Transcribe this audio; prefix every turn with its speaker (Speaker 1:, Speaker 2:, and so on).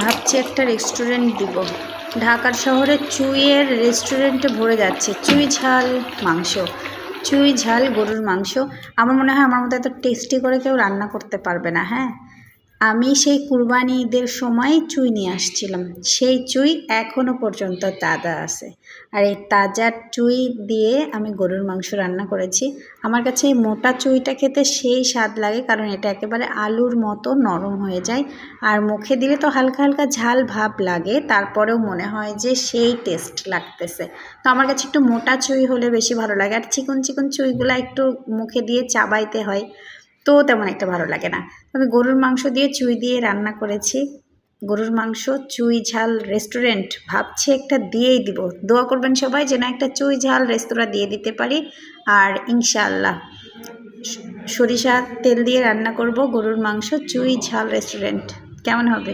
Speaker 1: ভাবছি একটা রেস্টুরেন্ট দিব। ঢাকার শহরে চুইয়ের রেস্টুরেন্টে ভরে যাচ্ছে। চুই ঝাল মাংস, চুই ঝাল গরুর মাংস। আমার মনে হয় আমার মতো এত টেস্টি করে কেউ রান্না করতে পারবে না। হ্যাঁ, আমি সেই কুরবানি ঈদের সময় চুই নিয়ে আসছিলাম। সেই চুই এখনও পর্যন্ত তাজা আছে। আর এই তাজা চুই দিয়ে আমি গরুর মাংস রান্না করেছি। আমার কাছে এই মোটা চুইটা খেতে সেই স্বাদ লাগে, কারণ এটা একেবারে আলুর মতো নরম হয়ে যায়। আর মুখে দিলে তো হালকা হালকা ঝাল ভাব লাগে, তারপরেও মনে হয় যে সেই টেস্ট লাগতেছে। তো আমার কাছে একটু মোটা চুই হলে বেশি ভালো লাগে। আর চিকন চিকন চুইগুলো একটু মুখে দিয়ে চাবাইতে হয়, তো তেমন একটা ভালো লাগে না। আমি গরুর মাংস দিয়ে চুই দিয়ে রান্না করেছি। গরুর মাংস চুই ঝাল রেস্টুরেন্ট ভাবছি একটা দিয়েই দিব। দোয়া করবেন সবাই যেন একটা চুই ঝাল রেস্তোরাঁ দিয়ে দিতে পারি। আর ইনশাআল্লাহ সরিষা তেল দিয়ে রান্না করব গরুর মাংস, চুই ঝাল রেস্টুরেন্ট। কেমন হবে?